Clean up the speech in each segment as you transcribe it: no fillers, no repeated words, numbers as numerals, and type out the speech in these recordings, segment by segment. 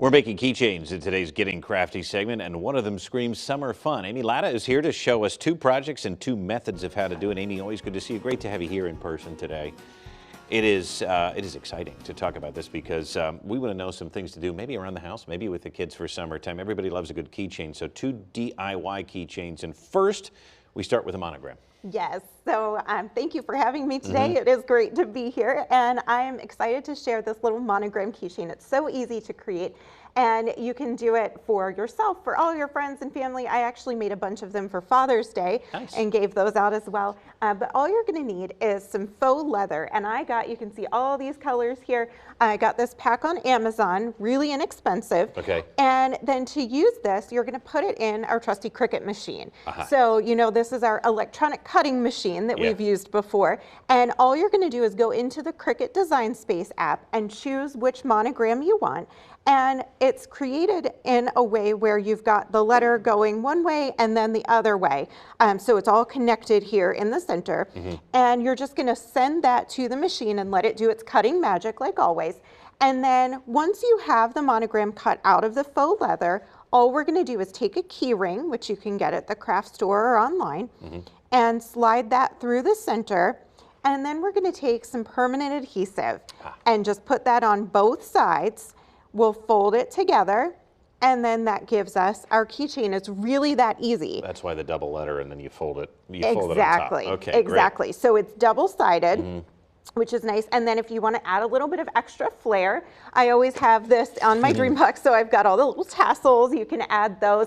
We're making keychains in today's Getting Crafty segment, and one of them screams summer fun. Amy Latta is here to show us two projects and two methods of how to do it. Amy, always good to see you. Great to have you here in person today. It is exciting to talk about this because we want to know some things to do, maybe around the house, maybe with the kids for summertime. Everybody loves a good keychain, so two DIY keychains. And first, we start with a monogram. Yes, so thank you for having me today. It is great to be here, and I'm excited to share this little monogram keychain. It's so easy to create, and you can do it for yourself, for all your friends and family. I actually made a bunch of them for Father's Day and gave those out as well. But all you're going to need is some faux leather, and you can see all these colors here. I got this pack on Amazon, really inexpensive. Okay. And then to use this, you're going to put it in our trusty Cricut machine. So, you know, this is our electronic cutting machine that we've used before. And all you're going to do is go into the Cricut Design Space app and choose which monogram you want. And it's created in a way where you've got the letter going one way and then the other way. So it's all connected here in the center. And you're just going to send that to the machine and let it do its cutting magic like always. And then once you have the monogram cut out of the faux leather, all we're going to do is take a key ring, which you can get at the craft store or online, and slide that through the center. And then we're going to take some permanent adhesive and just put that on both sides. We'll fold it together, and then that gives us our keychain. It's really that easy. That's why the double letter, and then you fold it. Exactly. Fold it on top. Okay, exactly. Great. So it's double-sided. Which is nice. And then if you want to add a little bit of extra flair, I always have this on my dream box, so I've got all the little tassels. You can add those.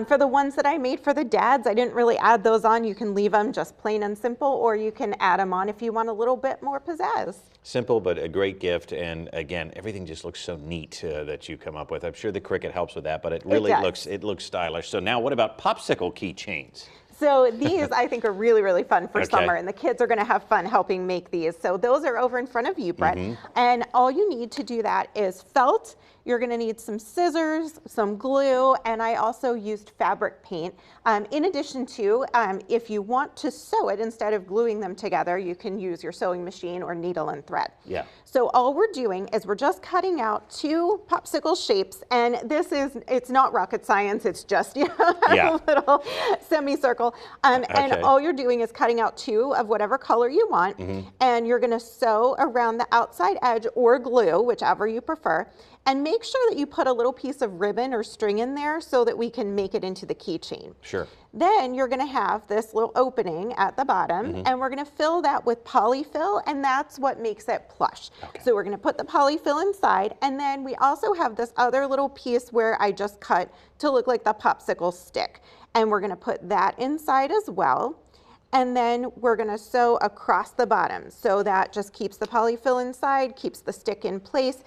For the ones that I made for the dads, I didn't really add those on. You can leave them just plain and simple, or you can add them on if you want a little bit more pizzazz. Simple, but a great gift. And again, everything just looks so neat that you come up with. I'm sure the Cricut helps with that, but it really looks stylish. So now what about popsicle keychains? So these I think are really, really fun for summer, and the kids are going to have fun helping make these. So those are over in front of you, Brett. And all you need to do that is felt. You're going to need some scissors, some glue, and I also used fabric paint. In addition to, if you want to sew it instead of gluing them together, you can use your sewing machine or needle and thread. Yeah. So all we're doing is we're just cutting out two popsicle shapes, and it's not rocket science. It's just a little semicircle. And all you're doing is cutting out two of whatever color you want, and you're going to sew around the outside edge or glue, whichever you prefer. And make sure that you put a little piece of ribbon or string in there so that we can make it into the keychain. Sure. Then you're going to have this little opening at the bottom, and we're going to fill that with polyfill, and that's what makes it plush. So we're going to put the polyfill inside, and then we also have this other little piece where I just cut to look like the popsicle stick. And we're going to put that inside as well. And then we're going to sew across the bottom. So that just keeps the polyfill inside, keeps the stick in place.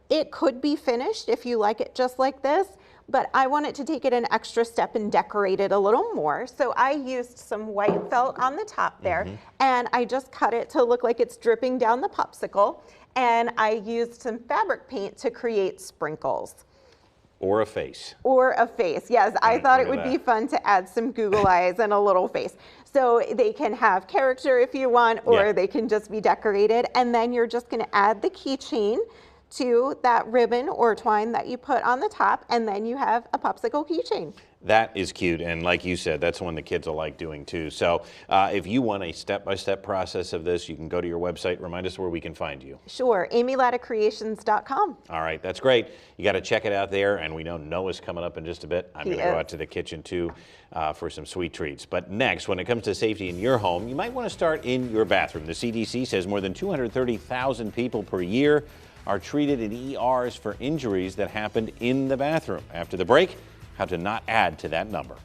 It could be finished if you like it just like this, but I wanted to take it an extra step and decorate it a little more. So I used some white felt on the top there, and I just cut it to look like it's dripping down the popsicle. And I used some fabric paint to create sprinkles. Or a face. Or a face, yes. I thought it would be fun to add some Google eyes and a little face. So they can have character if you want, or they can just be decorated. And then you're just going to add the keychain to that ribbon or twine that you put on the top, and then you have a popsicle keychain. That is cute, and like you said, that's one the kids will like doing too. So if you want a step-by-step process of this, you can go to your website. Remind us where we can find you. Sure, amylattacreations.com. All right, that's great. You got to check it out there, and we know Noah's coming up in just a bit. I'm going to go out to the kitchen too for some sweet treats. But next, when it comes to safety in your home, you might want to start in your bathroom. The CDC says more than 230,000 people per year are treated in ERs for injuries that happened in the bathroom. After the break, how to not add to that number.